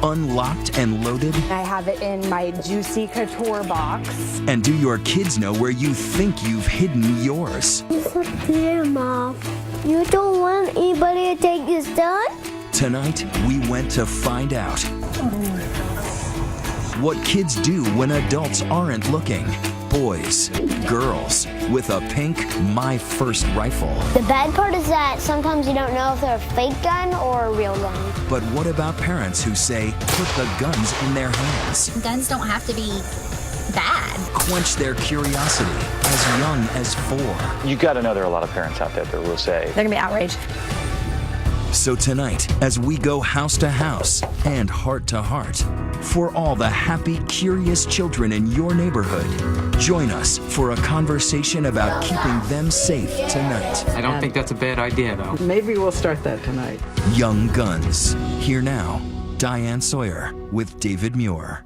unlocked and loaded? I have it in my Juicy Couture box. And do your kids know where you think you've hidden yours? It's up there, Mom. You don't want anybody to take this gun? Tonight, we went to find out what kids do when adults aren't looking. Boys, girls, with a pink My First rifle. The bad part is that sometimes you don't know if they're a fake gun or a real gun. But what about parents who say, put the guns in their hands? Guns don't have to be bad. Quench their curiosity as young as 4. You got to know there are a lot of parents out there that will say, They're gonna be outraged. So tonight, as we go house to house and heart to heart, for all the happy, curious children in your neighborhood, join us for a conversation about keeping them safe tonight. I don't think that's a bad idea, though. Maybe we'll start that tonight. Young Guns. Here now, Diane Sawyer with David Muir.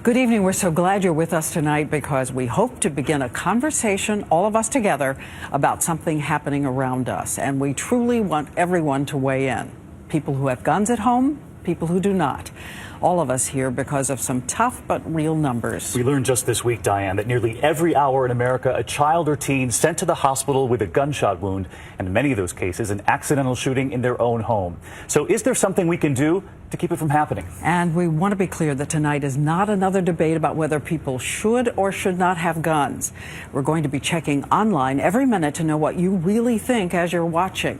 Good evening. We're so glad you're with us tonight because we hope to begin a conversation, all of us together, about something happening around us. And we truly want everyone to weigh in. People who have guns at home, people who do not. All of us here because of some tough but real numbers. We learned just this week, Diane, that nearly every hour in America, a child or teen sent to the hospital with a gunshot wound, and in many of those cases, an accidental shooting in their own home. So is there something we can do to keep it from happening? And we want to be clear that tonight is not another debate about whether people should or should not have guns. We're going to be checking online every minute to know what you really think as you're watching.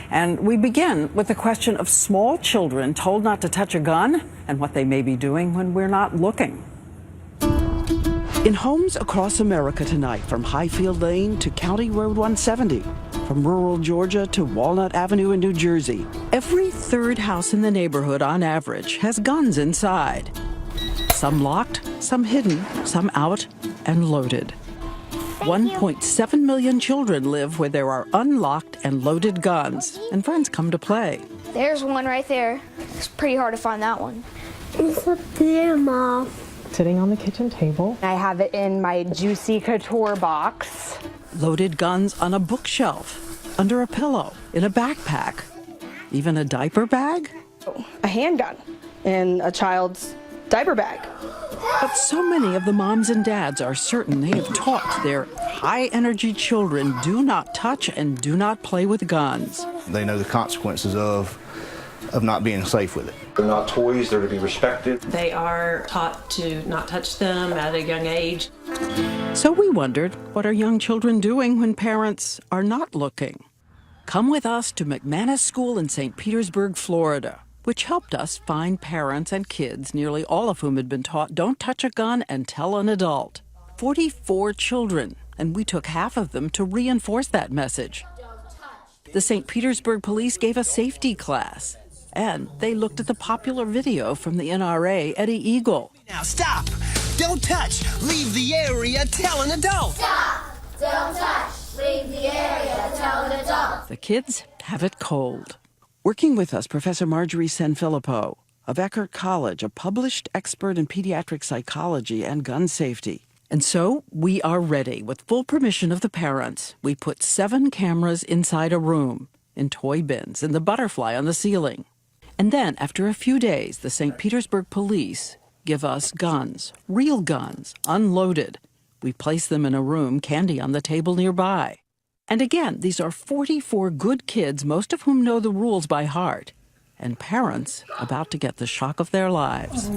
And we begin with the question of small children told not to touch a gun and what they may be doing when we're not looking. In homes across America tonight, from Highfield Lane to County Road 170, from rural Georgia to Walnut Avenue in New Jersey, every third house in the neighborhood on average has guns inside. Some locked, some hidden, some out and loaded. 1.7 million children live where there are unlocked and loaded guns, and friends come to play. There's one right there. It's pretty hard to find that one. It's up there, Mom. Sitting on the kitchen table. I have it in my Juicy Couture box. Loaded guns on a bookshelf, under a pillow, in a backpack, even a diaper bag. A handgun in a child's diaper bag. But so many of the moms and dads are certain they have taught their high-energy children do not touch and do not play with guns. They know the consequences of not being safe with it. they're not toys, they're to be respected. They are taught to not touch them at a young age. So we wondered, what are young children doing when parents are not looking? Come with us to McManus School in St. Petersburg, Florida, which helped us find parents and kids, nearly all of whom had been taught, don't touch a gun and tell an adult. 44 children, and we took half of them to reinforce that message. The St. Petersburg police gave a safety class, and they looked at the popular video from the NRA, Eddie Eagle. Now stop! Don't touch! Leave the area! Tell an adult! Stop! Don't touch! Leave the area! Tell an adult! The kids have it cold. Working with us, Professor Marjorie Sanfilippo of Eckerd College, a published expert in pediatric psychology and gun safety. And so we are ready. With full permission of the parents, we put 7 cameras inside a room, in toy bins, and the butterfly on the ceiling. And then, after a few days, the St. Petersburg police give us guns, real guns, unloaded. We place them in a room, candy on the table nearby. And again, these are 44 good kids, most of whom know the rules by heart, and parents about to get the shock of their lives.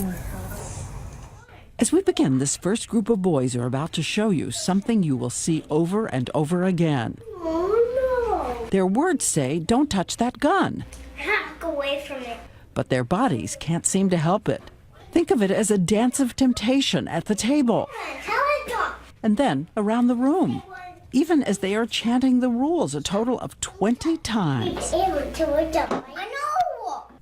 As we begin, this first group of boys are about to show you something you will see over and over again. Oh, no. Their words say, don't touch that gun. Back away from it. But their bodies can't seem to help it. Think of it as a dance of temptation at the table. And then around the room, even as they are chanting the rules a total of 20 times.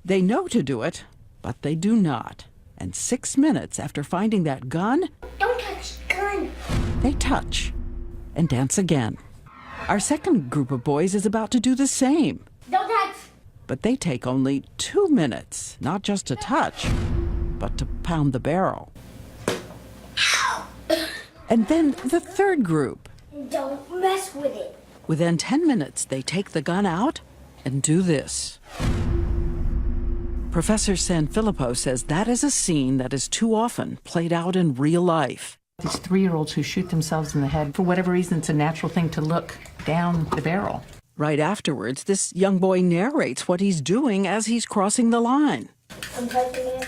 They know to do it, but they do not. And 6 minutes after finding that gun, Don't touch the gun. they touch and dance again. Our second group of boys is about to do the same. Don't touch. But they take only 2 minutes, not just to touch, but to pound the barrel. And then the third group. Don't mess with it. Within 10 minutes, they take the gun out and do this. Professor Sanfilippo says that is a scene that is too often played out in real life. These 3-year-olds who shoot themselves in the head, for whatever reason, it's a natural thing to look down the barrel. Right afterwards, this young boy narrates what he's doing as he's crossing the line. I'm touching it.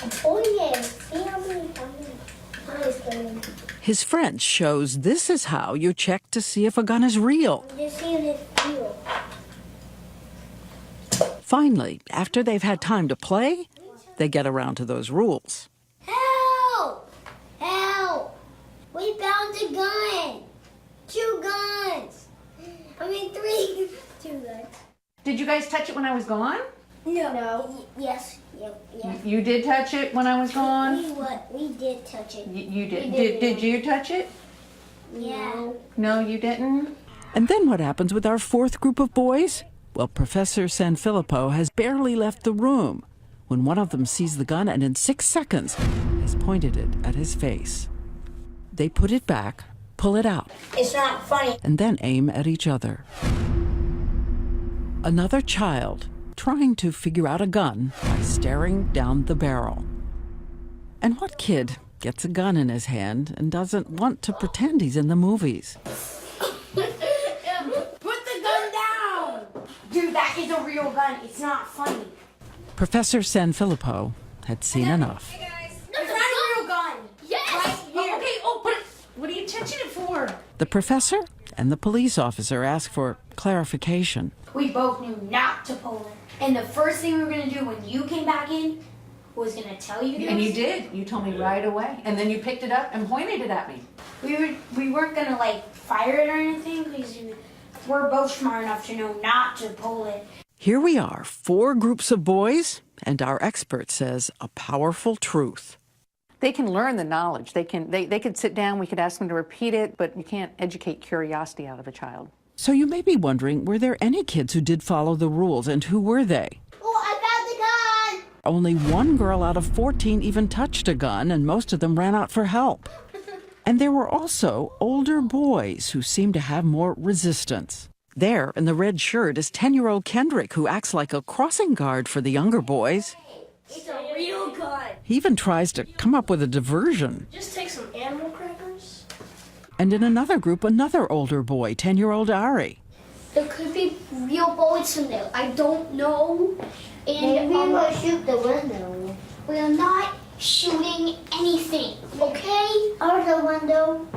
I'm pulling it. See how many times? His friend shows this is how you check to see if a gun is real. Just see if it's real. Finally, after they've had time to play, they get around to those rules. Help! Help! We found a gun. 2 guns. I mean 3. 2 guns. Did you guys touch it when I was gone? No. Yes. Yeah. You did touch it when I was gone? We did touch it. You did. Did you touch it? Yeah. No, you didn't? And then what happens with our fourth group of boys? Well, Professor Sanfilippo has barely left the room when one of them sees the gun and in 6 seconds has pointed it at his face. They put it back, pull it out. It's not funny. And then aim at each other. Another child trying to figure out a gun by staring down the barrel. And what kid gets a gun in his hand and doesn't want to pretend he's in the movies? Put the gun down! Dude, that is a real gun. It's not funny. Professor Sanfilippo had seen enough. Hey guys, it's not a real gun. Yes! Right here. Oh, okay. What are you touching it for? The professor and the police officer ask for clarification. We both knew not to pull it. And the first thing we were going to do when you came back in was going to tell you this. And you did. You told me right away. And then you picked it up and pointed it at me. We weren't going to like fire it or anything because we're both smart enough to know not to pull it. Here we are, 4 groups of boys, and our expert says a powerful truth. They can learn the knowledge. They could sit down, we could ask them to repeat it, but you can't educate curiosity out of a child. So you may be wondering, were there any kids who did follow the rules, and who were they? Oh, I found the gun! Only 1 girl out of 14 even touched a gun, and most of them ran out for help. And there were also older boys who seemed to have more resistance. There, in the red shirt, is 10-year-old Kendrick, who acts like a crossing guard for the younger boys. It's a real gun. He even tries to come up with a diversion. Just take some animal crackers. And in another group, another older boy, 10-year-old Ari. There could be real bullets in there. I don't know. And maybe we'll shoot the window. We are not shooting anything, okay? Out the window?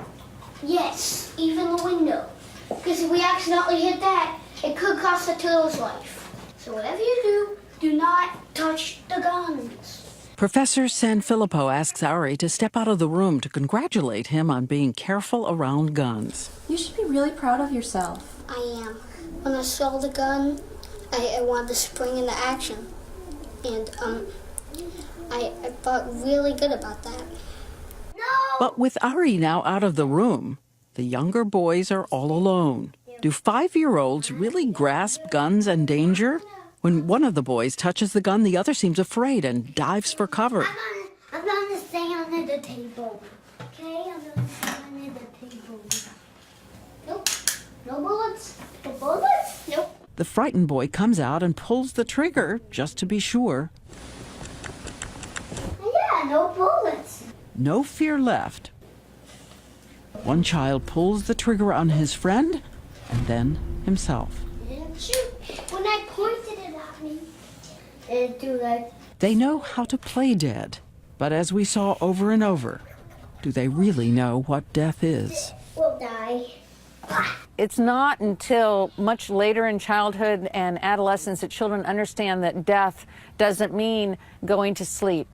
Yes, even the window. Because if we accidentally hit that, it could cost a kiddo's life. So whatever you do not touch the guns. Professor Sanfilippo asks Ari to step out of the room to congratulate him on being careful around guns. You should be really proud of yourself. I am. When I saw the gun, I wanted to spring into action. And I felt really good about that. No! But with Ari now out of the room, the younger boys are all alone. Do 5-year-olds really grasp guns and danger? When one of the boys touches the gun, the other seems afraid and dives for cover. I'm gonna stay under the table. Okay? I'm gonna stay under the table. Nope. No bullets. No bullets? Nope. The frightened boy comes out and pulls the trigger just to be sure. Yeah, no bullets. No fear left. One child pulls the trigger on his friend and then himself. Didn't shoot. When I pointed it at me, it do like. They know how to play dead, but as we saw over and over, do they really know what death is? We'll die. It's not until much later in childhood and adolescence that children understand that death doesn't mean going to sleep.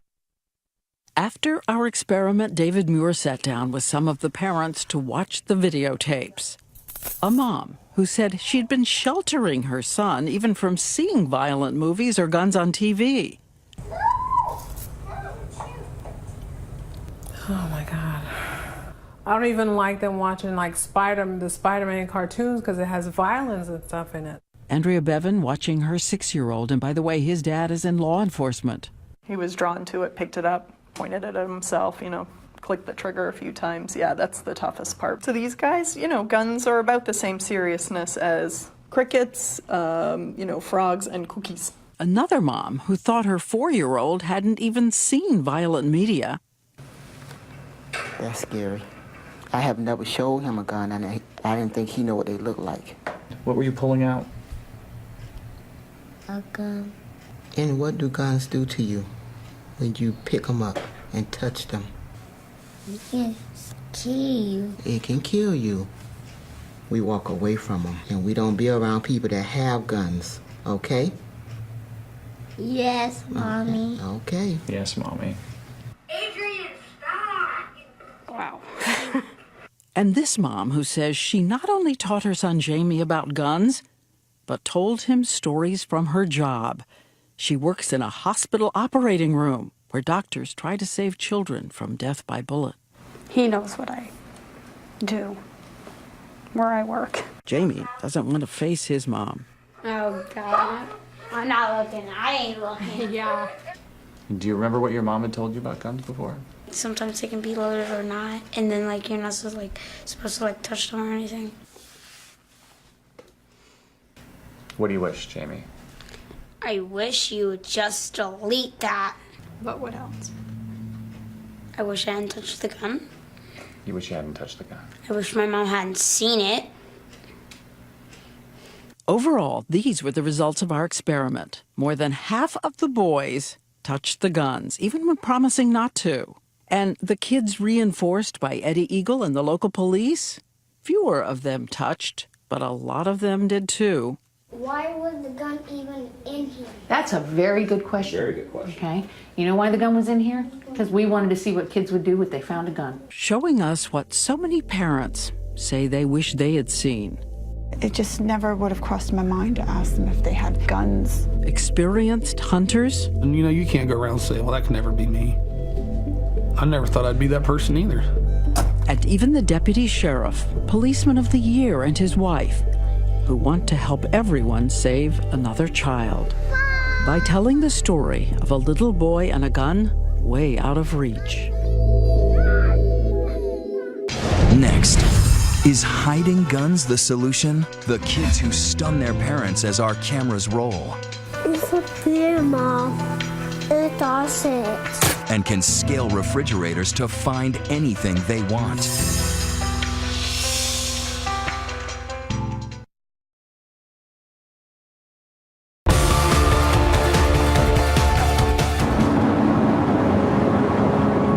After our experiment, David Muir sat down with some of the parents to watch the videotapes. A mom who said she'd been sheltering her son even from seeing violent movies or guns on TV. Oh my God. I don't even like them watching like the Spider-Man cartoons because it has violence and stuff in it. Andrea Bevan watching her 6-year-old, and by the way, his dad is in law enforcement. He was drawn to it, picked it up, pointed it at himself, clicked the trigger a few times. Yeah, that's the toughest part. So these guys, guns are about the same seriousness as crickets, frogs and cookies. Another mom who thought her 4-year-old hadn't even seen violent media. That's scary. I have never showed him a gun, and I didn't think he knew what they look like. What were you pulling out? A gun. And what do guns do to you when you pick them up and touch them? It can kill you. It can kill you. We walk away from them, and we don't be around people that have guns, okay? Yes, Mommy. Okay. Yes, Mommy. Adrian, stop! Wow. And this mom who says she not only taught her son Jamie about guns, but told him stories from her job. She works in a hospital operating room where doctors try to save children from death by bullet. He knows what I do, where I work. Jamie doesn't want to face his mom. Oh, God. I'm not looking. I ain't looking. Yeah. Do you remember what your mom had told you about guns before? Sometimes they can be loaded or not, and then like you're not supposed to touch them or anything. What do you wish, Jamie? I wish you would just delete that. But what else? I wish I hadn't touched the gun. You wish you hadn't touched the gun. I wish my mom hadn't seen it. Overall, these were the results of our experiment. More than half of the boys touched the guns, even when promising not to. And the kids reinforced by Eddie Eagle and the local police, fewer of them touched, but a lot of them did too. Why was the gun even in here? That's a very good question. Very good question. Okay. You know why the gun was in here? Because we wanted to see what kids would do if they found a gun. Showing us what so many parents say they wish they had seen. It just never would have crossed my mind to ask them if they had guns. Experienced hunters. And you can't go around saying, well, that can never be me. I never thought I'd be that person either. And even the deputy sheriff, policeman of the year, and his wife, who want to help everyone save another child by telling the story of a little boy and a gun way out of reach. Next, is hiding guns the solution? The kids who stun their parents as our cameras roll. It's up there, Mom. It doesn't. And can scale refrigerators to find anything they want.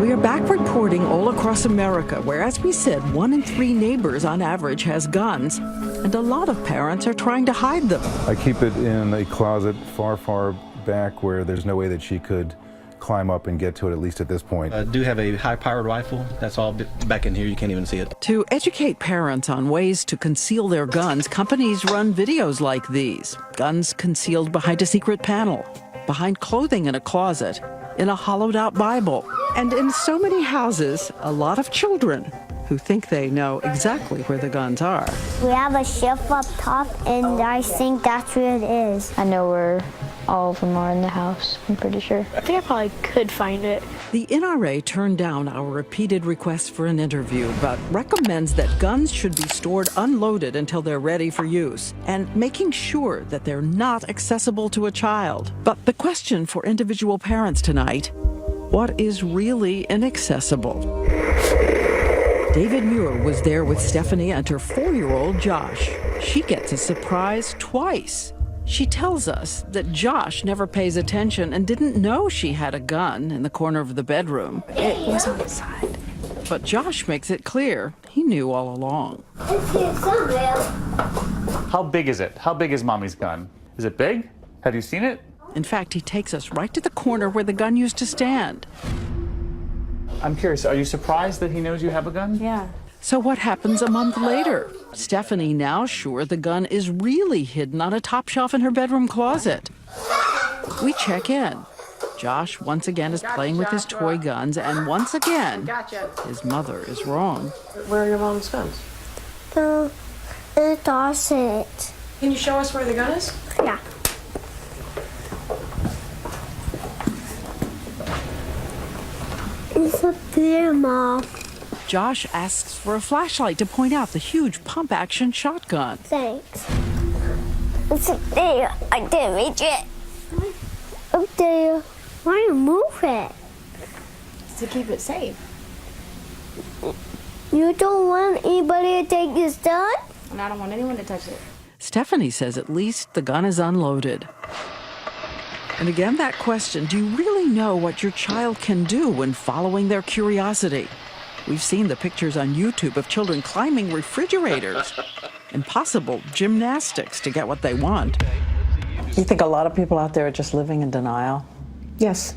We are back reporting all across America, where, as we said, 1 in 3 neighbors on average has guns, and a lot of parents are trying to hide them. I keep it in a closet far, far back where there's no way that she could climb up and get to it, at least at this point. I do have a high-powered rifle. That's all back in here. You can't even see it. To educate parents on ways to conceal their guns, companies run videos like these. Guns concealed behind a secret panel, behind clothing in a closet, in a hollowed-out Bible. And in so many houses, a lot of children who think they know exactly where the guns are. We have a shelf up top, and I think that's where it is. I know where all of them are in the house, I'm pretty sure. I think I probably could find it. The NRA turned down our repeated requests for an interview, but recommends that guns should be stored unloaded until they're ready for use, and making sure that they're not accessible to a child. But the question for individual parents tonight: what is really inaccessible? David Muir was there with Stephanie and her 4-year-old Josh. She gets a surprise twice. She tells us that Josh never pays attention and didn't know she had a gun in the corner of the bedroom. It was on the side. But Josh makes it clear he knew all along. It's here somewhere. How big is it? How big is Mommy's gun? Is it big? Have you seen it? In fact, he takes us right to the corner where the gun used to stand. I'm curious, are you surprised that he knows you have a gun? Yeah. So what happens a month later? Stephanie now sure the gun is really hidden on a top shelf in her bedroom closet. We check in. Josh once again is playing with his toy guns, and once again, his mother is wrong. Where are your mom's guns? It doesn't. Can you show us where the gun is? Yeah. It's up there, Mom. Josh asks for a flashlight to point out the huge pump-action shotgun. Thanks. It's up there. I didn't reach it. there. Why you move it? To keep it safe. You don't want anybody to take this gun? And I don't want anyone to touch it. Stephanie says at least the gun is unloaded. And again, that question, do you really know what your child can do when following their curiosity? We've seen the pictures on YouTube of children climbing refrigerators, impossible gymnastics to get what they want. You think a lot of people out there are just living in denial? Yes.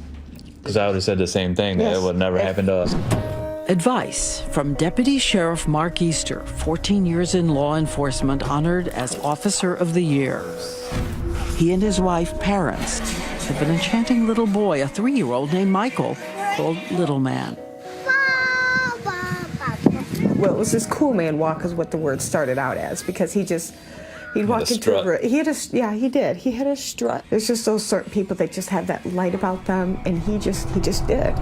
Because I would have said the same thing, that it would never happen to us. Advice from Deputy Sheriff Mark Easter, 14 years in law enforcement, honored as Officer of the Year. He and his wife, Parents, have an enchanting little boy, a 3-year-old named Michael, called Little Man. Well, it was this cool man walk is what the word started out as, because he'd walk into a room. He did. He had a strut. There's just those certain people that just have that light about them, and he just did.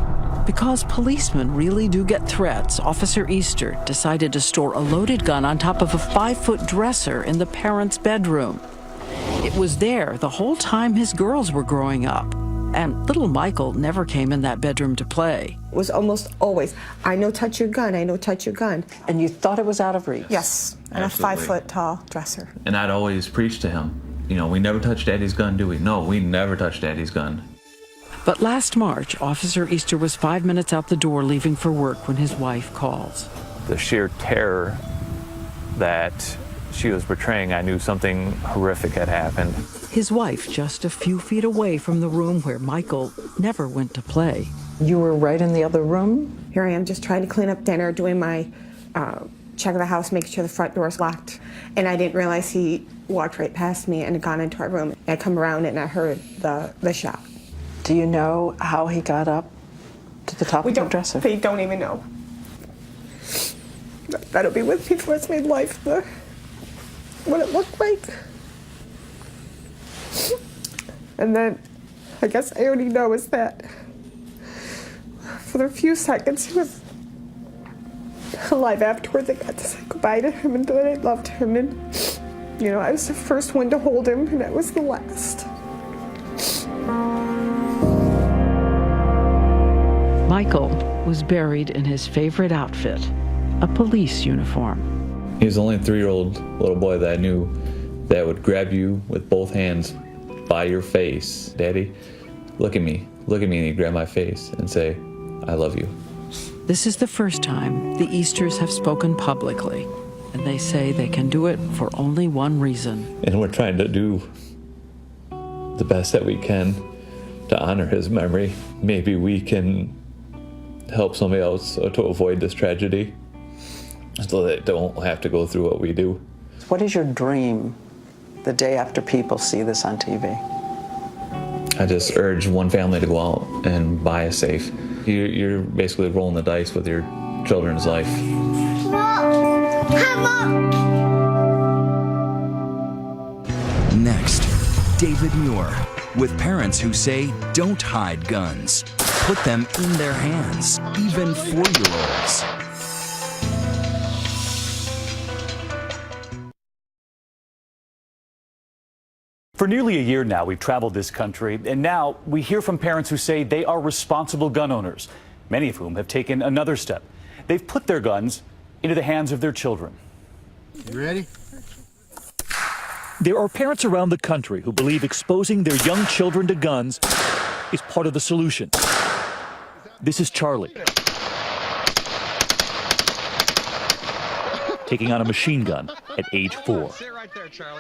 Because policemen really do get threats, Officer Easter decided to store a loaded gun on top of a 5-foot dresser in the parents' bedroom. It was there the whole time his girls were growing up. And little Michael never came in that bedroom to play. It was almost always, I know touch your gun, I know touch your gun. And you thought it was out of reach? Yes, and Absolutely. a 5-foot tall dresser. And I'd always preach to him, you know, we never touch Daddy's gun, do we? No, we never touch Daddy's gun. But last March, Officer Easter was 5 minutes out the door leaving for work when his wife calls. The sheer terror that she was portraying, I knew something horrific had happened. His wife just a few feet away from the room where Michael never went to play. You were right in the other room? Here I am just trying to clean up dinner, doing my check of the house, making sure the front door is locked. And I didn't realize he walked right past me and had gone into our room. I come around and I heard the shot. Do you know how he got up to the top of the dresser? They don't even know. That'll be with me for the rest of my life, what it looked like. And then, I guess I already know is that for a few seconds he was alive afterwards. I got to say goodbye to him and that I loved him, and you know, I was the first one to hold him and I was the last. Michael was buried in his favorite outfit, a police uniform. He was the only 3-year-old little boy that I knew that would grab you with both hands by your face. Daddy, look at me, and he'd grab my face and say, I love you. This is the first time the Easters have spoken publicly, and they say they can do it for only one reason. And we're trying to do the best that we can to honor his memory. Maybe we can help somebody else to avoid this tragedy so they don't have to go through what we do. What is your dream the day after people see this on TV? I just urge one family to go out and buy a safe. You're basically rolling the dice with your children's life. Next, David Muir, with parents who say don't hide guns. Put them in their hands, even 4-year-olds. For nearly a year now, we've traveled this country, and now we hear from parents who say they are responsible gun owners, many of whom have taken another step. They've put their guns into the hands of their children. You ready? There are parents around the country who believe exposing their young children to guns is part of the solution. This is Charlie, taking on a machine gun at age 4.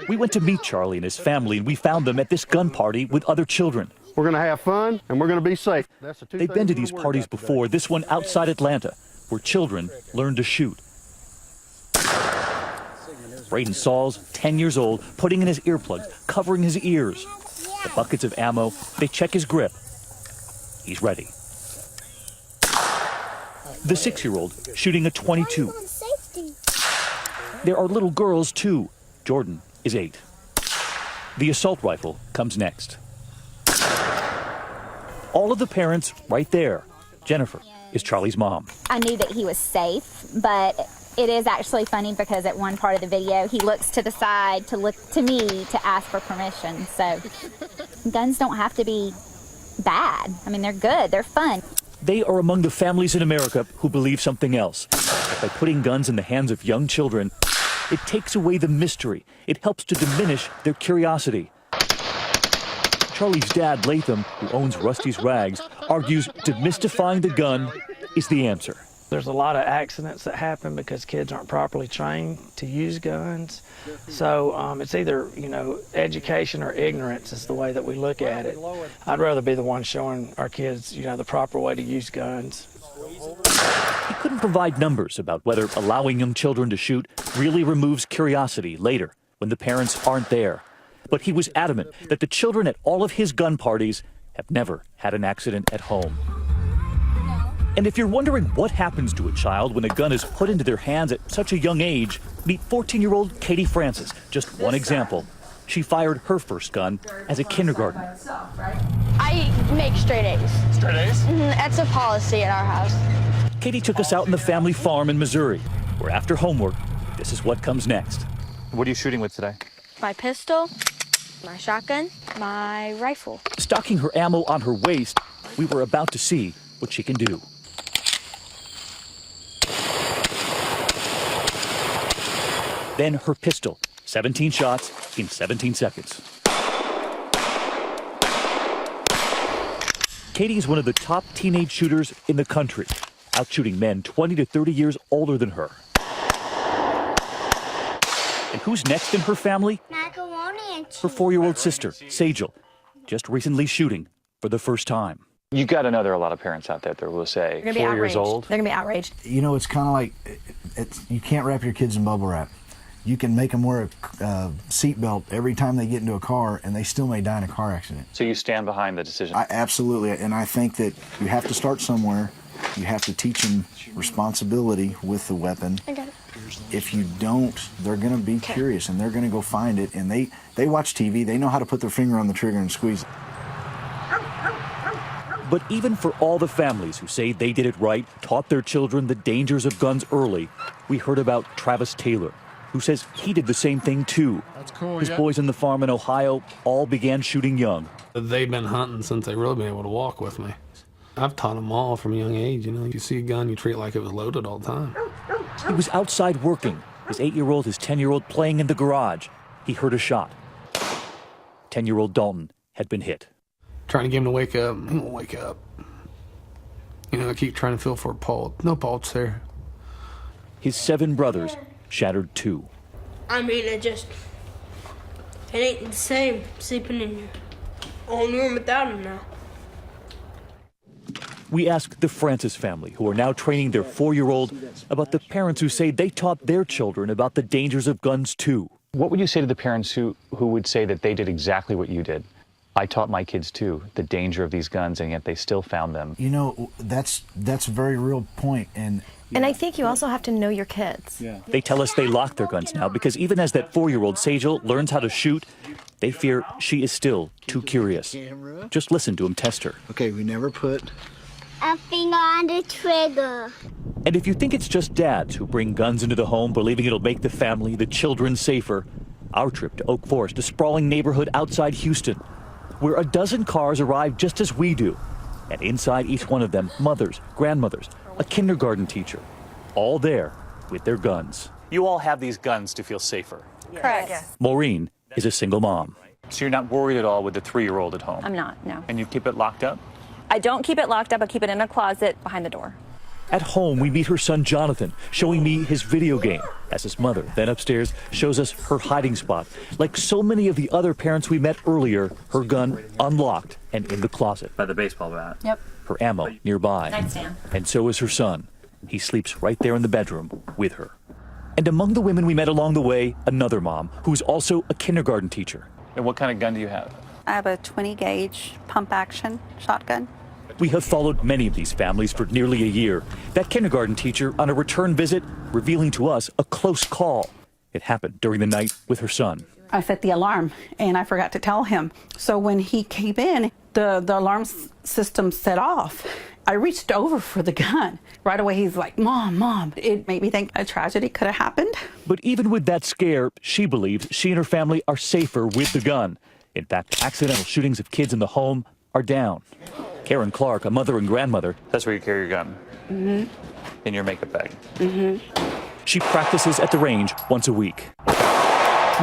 We went to meet Charlie and his family, and we found them at this gun party with other children. We're going to have fun, and we're going to be safe. They've been to these parties before, this one outside Atlanta, where children learn to shoot. Braden Sauls, 10 years old, putting in his earplugs, covering his ears. The buckets of ammo, they check his grip. He's ready. The 6-year-old shooting a .22. There are little girls, too. Jordan is 8. The assault rifle comes next. All of the parents right there. Jennifer is Charlie's mom. I knew that he was safe, but it is actually funny because at one part of the video, he looks to the side to look to me to ask for permission. So guns don't have to be bad. I mean, they're good. They're fun. They are among the families in America who believe something else. That by putting guns in the hands of young children, it takes away the mystery. It helps to diminish their curiosity. Charlie's dad, Latham, who owns Rusty's Rags, argues demystifying the gun is the answer. There's a lot of accidents that happen because kids aren't properly trained to use guns. So it's either, education or ignorance is the way that we look at it. I'd rather be the one showing our kids, the proper way to use guns. He couldn't provide numbers about whether allowing young children to shoot really removes curiosity later when the parents aren't there. But he was adamant that the children at all of his gun parties have never had an accident at home. And if you're wondering what happens to a child when a gun is put into their hands at such a young age, meet 14-year-old Katie Francis. Just one example. She fired her first gun as a kindergartner. I make straight A's. Straight A's? That's a policy at our house. Katie took us out on the family farm in Missouri, where after homework, this is what comes next. What are you shooting with today? My pistol, my shotgun, my rifle. Stocking her ammo on her waist, we were about to see what she can do. Then her pistol, 17 shots in 17 seconds. Katie is one of the top teenage shooters in the country, out shooting men 20 to 30 years older than her. And who's next in her family? Her 4-year-old sister, Sajal, just recently shooting for the first time. You got to know there are a lot of parents out there that will say, 4 years old. They're going to be outraged. It's kind of like, you can't wrap your kids in bubble wrap. You can make them wear a seatbelt every time they get into a car, and they still may die in a car accident. So you stand behind the decision? Absolutely, and I think that you have to start somewhere. You have to teach them responsibility with the weapon. I got it. If you don't, they're going to be curious, and they're going to go find it, and they watch TV. They know how to put their finger on the trigger and squeeze it. But even for all the families who say they did it right, taught their children the dangers of guns early, we heard about Travis Taylor, who says he did the same thing too. That's cool. His boys on the farm in Ohio all began shooting young. They've been hunting since they've really been able to walk with me. I've taught them all from a young age. You see a gun, you treat it like it was loaded all the time. He was outside working, his 8-year-old, his 10-year-old playing in the garage. He heard a shot. 10-year-old Dalton had been hit. Trying to get him to wake up. He won't wake up. I keep trying to feel for a pulse. No pulse there. His 7 brothers shattered too. I mean, it ain't the same sleeping in your own room without him now. We asked the Francis family, who are now training their 4-year-old, about the parents who say they taught their children about the dangers of guns too. What would you say to the parents who would say that they did exactly what you did? I taught my kids too the danger of these guns, and yet they still found them. That's a very real point, and I think you also have to know your kids. Yeah. They tell us they lock their guns now because even as that 4-year-old Sajal learns how to shoot, they fear she is still too curious. Just listen to him test her. Okay, we never put a finger on the trigger. And if you think it's just dads who bring guns into the home, believing it'll make the family, the children safer, our trip to Oak Forest, a sprawling neighborhood outside Houston, where a dozen cars arrive just as we do. And inside each one of them, mothers, grandmothers, a kindergarten teacher, all there with their guns. You all have these guns to feel safer. Correct. Yes. Maureen is a single mom. So you're not worried at all with the 3-year-old at home? I'm not, no. And you keep it locked up? I don't keep it locked up. I keep it in a closet behind the door. At home, we meet her son Jonathan, showing me his video game, as his mother, then upstairs, shows us her hiding spot. Like so many of the other parents we met earlier, her gun unlocked and in the closet. By the baseball bat? Yep. Her ammo nearby. Nightstand. And so is her son. He sleeps right there in the bedroom with her. And among the women we met along the way, another mom, who's also a kindergarten teacher. And what kind of gun do you have? I have a 20-gauge pump-action shotgun. We have followed many of these families for nearly a year. That kindergarten teacher on a return visit, revealing to us a close call. It happened during the night with her son. I set the alarm, and I forgot to tell him. So when he came in, the alarm system set off. I reached over for the gun. Right away, he's like, Mom, Mom. It made me think a tragedy could have happened. But even with that scare, she believes she and her family are safer with the gun. In fact, accidental shootings of kids in the home are down. Karen Clark, a mother and grandmother. That's where you carry your gun? Mm-hmm. In your makeup bag? Mm-hmm. She practices at the range once a week.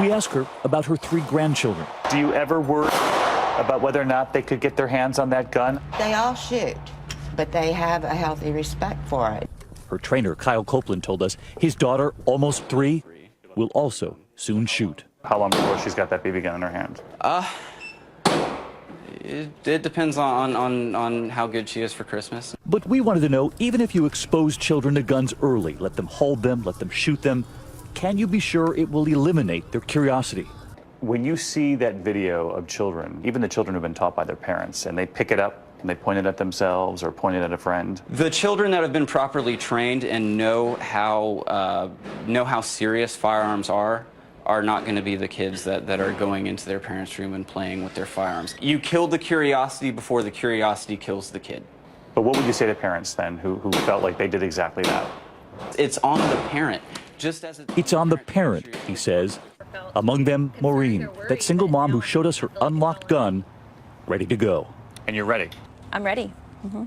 We ask her about her 3 grandchildren. Do you ever worry about whether or not they could get their hands on that gun? They all shoot, but they have a healthy respect for it. Her trainer, Kyle Copeland, told us his daughter, almost 3, will also soon shoot. How long before she's got that BB gun in her hand? It depends on how good she is for Christmas. But we wanted to know, even if you expose children to guns early, let them hold them, let them shoot them, can you be sure it will eliminate their curiosity? When you see that video of children, even the children who've been taught by their parents, and they pick it up and they point it at themselves or point it at a friend. The children that have been properly trained and know how serious firearms are not going to be the kids that are going into their parents' room and playing with their firearms. You kill the curiosity before the curiosity kills the kid. But what would you say to parents then who felt like they did exactly that? It's on the parent. It's on the parent, he says. Among them, Maureen, that single mom who showed us her unlocked gun, ready to go. And you're ready? I'm ready. Mm-hmm.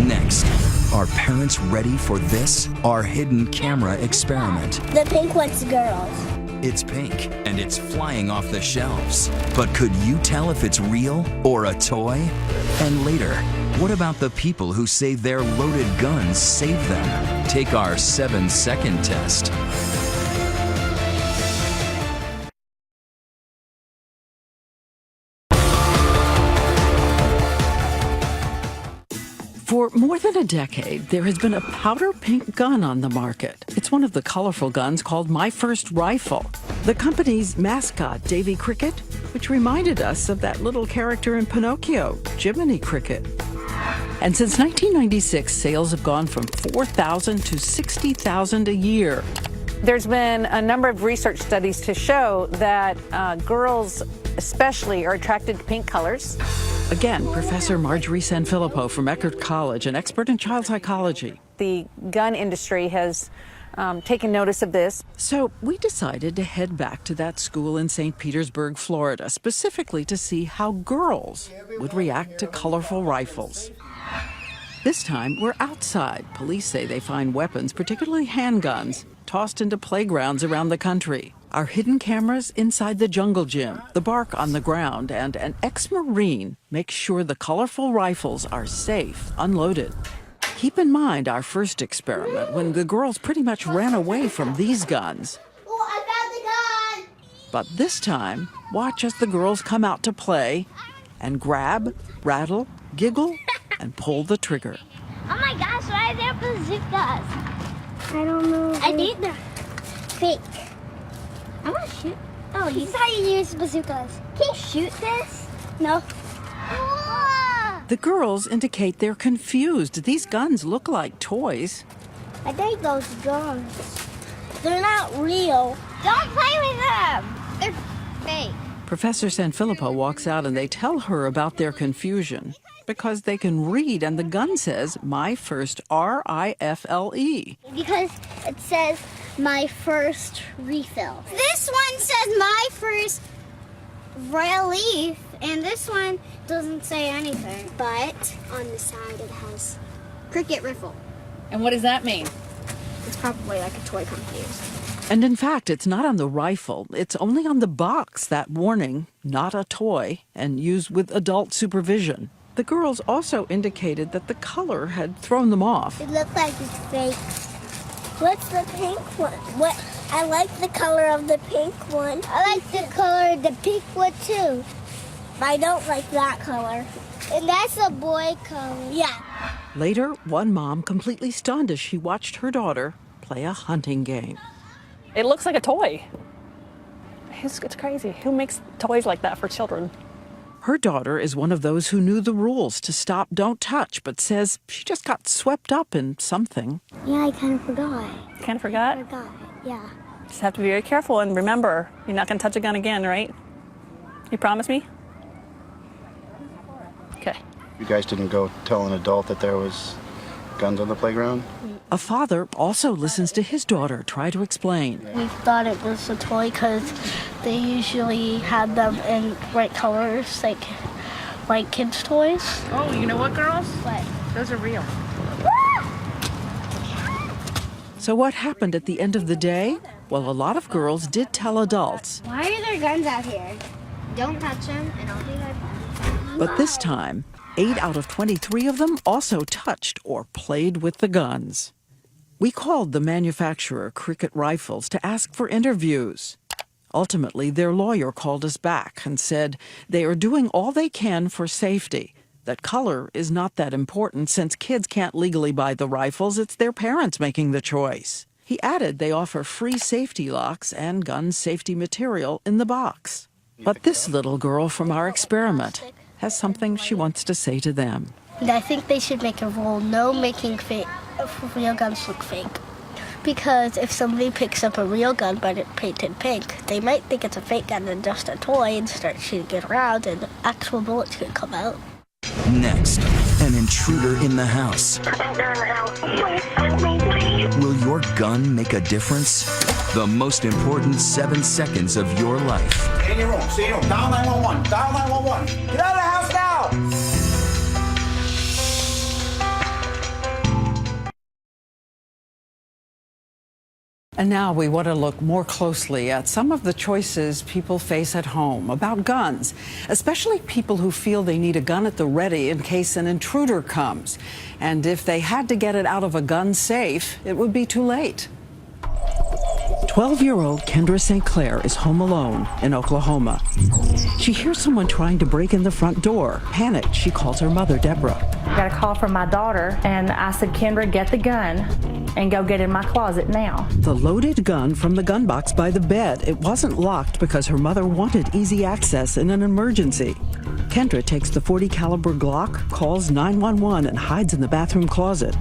Next, are parents ready for this? Our hidden camera experiment. The pink one's girls. It's pink and it's flying off the shelves. But could you tell if it's real or a toy? And later, what about the people who say their loaded guns save them? Take our 7-second test. For more than a decade, there has been a powder pink gun on the market. It's one of the colorful guns called My First Rifle. The company's mascot, Davy Cricket, which reminded us of that little character in Pinocchio, Jiminy Cricket. And since 1996, sales have gone from 4,000 to 60,000 a year. There's been a number of research studies to show that girls especially are attracted to pink colors. Again, Professor Marjorie Sanfilippo from Eckerd College, an expert in child psychology. The gun industry has taken notice of this. So we decided to head back to that school in St. Petersburg, Florida, specifically to see how girls would react to colorful rifles. This time, we're outside. Police say they find weapons, particularly handguns, tossed into playgrounds around the country. Our hidden cameras inside the jungle gym, the bark on the ground, and an ex-Marine makes sure the colorful rifles are safe, unloaded. Keep in mind our first experiment when the girls pretty much ran away from these guns. Oh, I found the gun! But this time, watch as the girls come out to play and grab, rattle, giggle, and pull the trigger. Oh my gosh, why are there bazookas? I don't know. I need them. Fake. I want to shoot. Oh, this is how you use bazookas. Can you shoot this? No. The girls indicate they're confused. These guns look like toys. I think those guns, they're not real. Don't play with them. They're fake. Professor Sanfilippo walks out and they tell her about their confusion because they can read and the gun says, My First R-I-F-L-E. Because it says, My First Refill. This one says, My First Relief, and this one doesn't say anything. But on the side it has Cricket Riffle. And what does that mean? It's probably like a toy company. And in fact, it's not on the rifle. It's only on the box, that warning, not a toy, and used with adult supervision. The girls also indicated that the color had thrown them off. It looks like it's fake. What's the pink one? What? I like the color of the pink one. I like the color of the pink one too. I don't like that color. And that's a boy color. Yeah. Later, one mom completely stunned as she watched her daughter play a hunting game. It looks like a toy. It's crazy. Who makes toys like that for children? Her daughter is one of those who knew the rules to stop, don't touch, but says she just got swept up in something. Yeah, I kind of forgot. Kind of forgot? I forgot, yeah. Just have to be very careful and remember, you're not going to touch a gun again, right? You promise me? Okay. You guys didn't go tell an adult that there was guns on the playground? A father also listens to his daughter try to explain. We thought it was a toy because they usually had them in bright colors, like like kids' toys. Oh, you know what, girls? What? Those are real. So what happened at the end of the day? Well, a lot of girls did tell adults. Why are there guns out here? Don't touch them, and I'll be right back. But this time, 8 out of 23 of them also touched or played with the guns. We called the manufacturer, Cricket Rifles, to ask for interviews. Ultimately, their lawyer called us back and said they are doing all they can for safety, that color is not that important since kids can't legally buy the rifles, it's their parents making the choice. He added they offer free safety locks and gun safety material in the box. But this little girl from our experiment has something she wants to say to them. And I think they should make a rule, no making real guns look fake. Because if somebody picks up a real gun but it's painted pink, they might think it's a fake gun and just a toy and start shooting it around and actual bullets could come out. Next, an intruder in the house. Will your gun make a difference? The most important 7 seconds of your life. Stay in your room, stay in your room. Dial 911, dial 911. Get out of the house now! And now we want to look more closely at some of the choices people face at home about guns, especially people who feel they need a gun at the ready in case an intruder comes. And if they had to get it out of a gun safe, it would be too late. 12-year-old Kendra St. Clair is home alone in Oklahoma. She hears someone trying to break in the front door. Panicked, she calls her mother, Deborah. I got a call from my daughter, and I said, Kendra, get the gun and go get in my closet now. The loaded gun from the gun box by the bed. It wasn't locked because her mother wanted easy access in an emergency. Kendra takes the .40 caliber Glock, calls 911, and hides in the bathroom closet.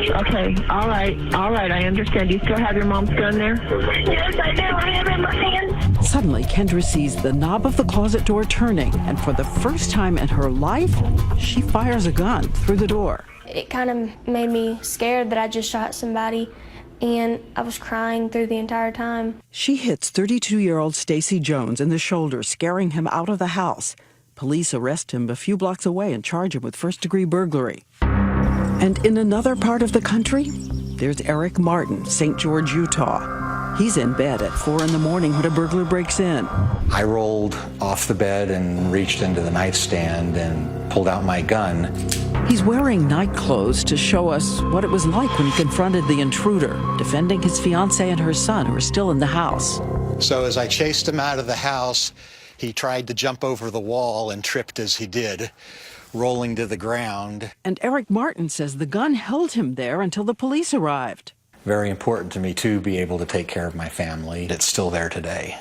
Okay, all right, I understand. You still have your mom's gun there? Yes, I do. I have it in my hand. Suddenly, Kendra sees the knob of the closet door turning, and for the first time in her life, she fires a gun through the door. It kind of made me scared that I just shot somebody, and I was crying through the entire time. She hits 32-year-old Stacy Jones in the shoulder, scaring him out of the house. Police arrest him a few blocks away and charge him with first-degree burglary. And in another part of the country, there's Eric Martin, St. George, Utah. He's in bed at 4 in the morning when a burglar breaks in. I rolled off the bed and reached into the nightstand and pulled out my gun. He's wearing night clothes to show us what it was like when he confronted the intruder, defending his fiancée and her son who are still in the house. So as I chased him out of the house, he tried to jump over the wall and tripped as he did, rolling to the ground. And Eric Martin says the gun held him there until the police arrived. Very important to me to be able to take care of my family. It's still there today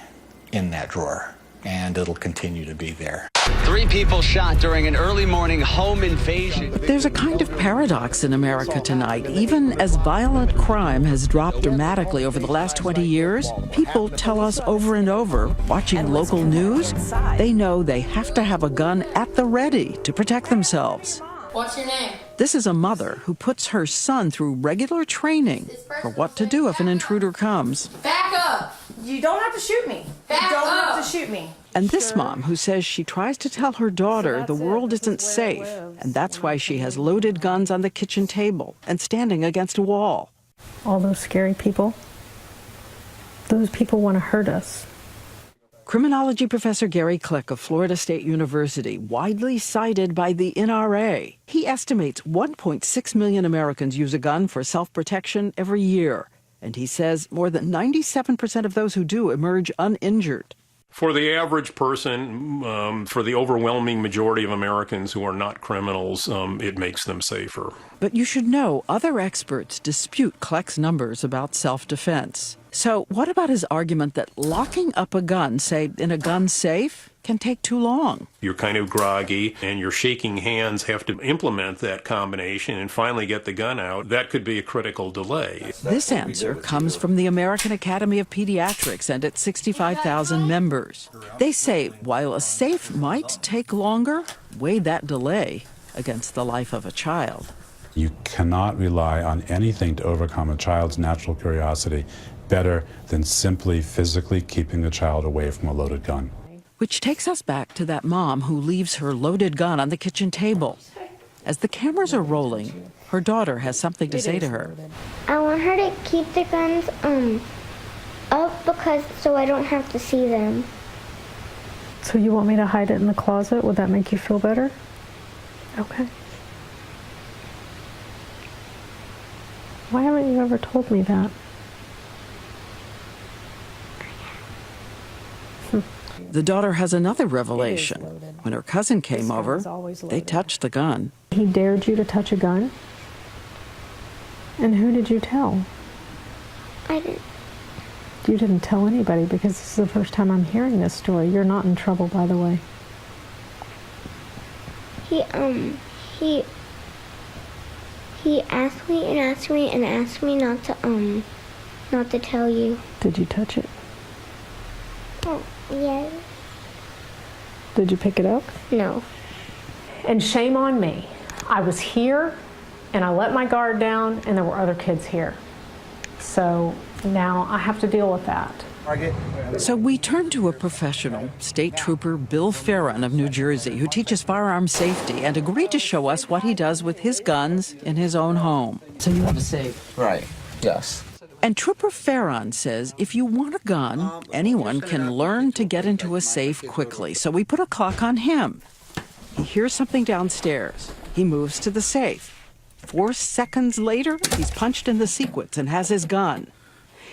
in that drawer, and it'll continue to be there. 3 people shot during an early morning home invasion. There's a kind of paradox in America tonight. Even as violent crime has dropped dramatically over the last 20 years, people tell us over and over, watching local news, they know they have to have a gun at the ready to protect themselves. What's your name? This is a mother who puts her son through regular training for what to do if an intruder comes. Back up! You don't have to shoot me. Back You don't up. have to shoot me. And this mom who says she tries to tell her daughter the world isn't safe, and that's why she has loaded guns on the kitchen table and standing against a wall. All those scary people, those people want to hurt us. Criminology professor Gary Click of Florida State University, widely cited by the NRA. He estimates 1.6 million Americans use a gun for self-protection every year. And he says more than 97% of those who do emerge uninjured. For the average person, for the overwhelming majority of Americans who are not criminals, it makes them safer. But you should know other experts dispute Kleck's numbers about self-defense. So what about his argument that locking up a gun, say in a gun safe, can take too long? You're kind of groggy and your shaking hands have to implement that combination and finally get the gun out. That could be a critical delay. This answer comes from the American Academy of Pediatrics and its 65,000 members. They say while a safe might take longer, weigh that delay against the life of a child. You cannot rely on anything to overcome a child's natural curiosity better than simply physically keeping the child away from a loaded gun. Which takes us back to that mom who leaves her loaded gun on the kitchen table. As the cameras are rolling, her daughter has something to say to her. I want her to keep the guns up because so I don't have to see them. So you want me to hide it in the closet? Would that make you feel better? Okay. Why haven't you ever told me that? The daughter has another revelation. When her cousin came over, they touched the gun. He dared you to touch a gun? And who did you tell? I didn't. You didn't tell anybody because this is the first time I'm hearing this story. You're not in trouble, by the way. He asked me and asked me and asked me not to tell you. Did you touch it? Oh, yes. Did you pick it up? No. And shame on me. I was here and I let my guard down and there were other kids here. So now I have to deal with that. So we turn to a professional, State Trooper Bill Farron of New Jersey, who teaches firearm safety and agreed to show us what he does with his guns in his own home. So you have a safe? Right, yes. And Trooper Farron says if you want a gun, anyone can learn to get into a safe quickly. So we put a clock on him. He hears something downstairs. He moves to the safe. 4 seconds later, he's punched in the sequence and has his gun.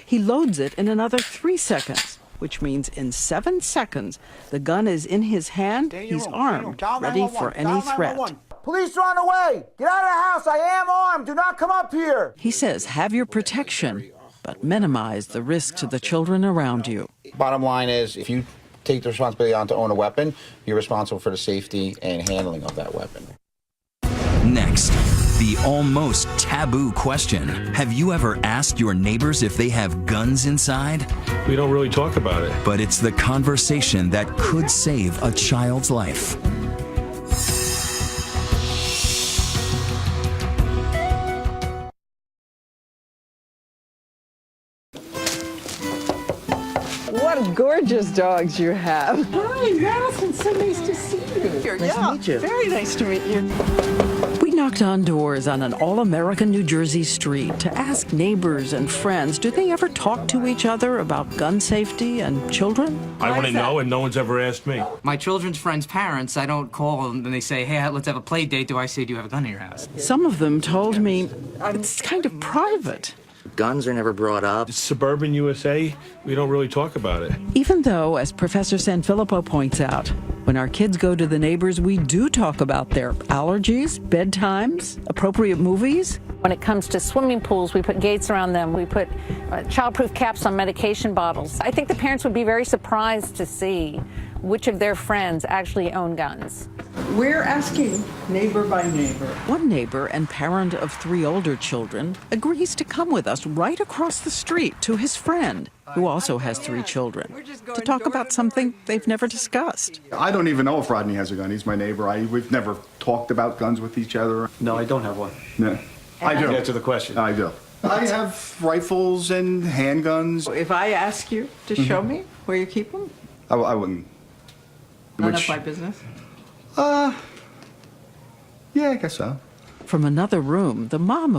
He loads it in another 3 seconds, which means in 7 seconds, the gun is in his hand, he's armed, ready for any threat. Police are on the way! Get out of the house! I am armed! Do not come up here! He says have your protection, but minimize the risk to the children around you. Bottom line is, if you take the responsibility on to own a weapon, you're responsible for the safety and handling of that weapon. Next, the almost taboo question. Have you ever asked your neighbors if they have guns inside? We don't really talk about it. But it's the conversation that could save a child's life. What gorgeous dogs you have. Hi, Madison, so nice to see you. Nice to meet you. Very nice to meet you. We knocked on doors on an all-American New Jersey street to ask neighbors and friends, do they ever talk to each other about gun safety and children? I want to know, and no one's ever asked me. My children's friends' parents, I don't call them and they say, hey, let's have a play date. Do I say, do you have a gun in your house? Some of them told me it's kind of private. Guns are never brought up. Suburban USA, we don't really talk about it. Even though, as Professor Sanfilippo points out, when our kids go to the neighbors, we do talk about their allergies, bedtimes, appropriate movies. When it comes to swimming pools, we put gates around them. We put childproof caps on medication bottles. I think the parents would be very surprised to see which of their friends actually own guns. We're asking neighbor by neighbor. One neighbor and parent of 3 older children agrees to come with us right across the street to his friend, who also has 3 children, to talk about something they've never discussed. I don't even know if Rodney has a gun. He's my neighbor. We've never talked about guns with each other. No, I don't have one. No. I do. Answer the question. I do. I have rifles and handguns. If I ask you to show me where you keep them? I wouldn't. None of my business? Yeah, I guess so. From another room, the mom of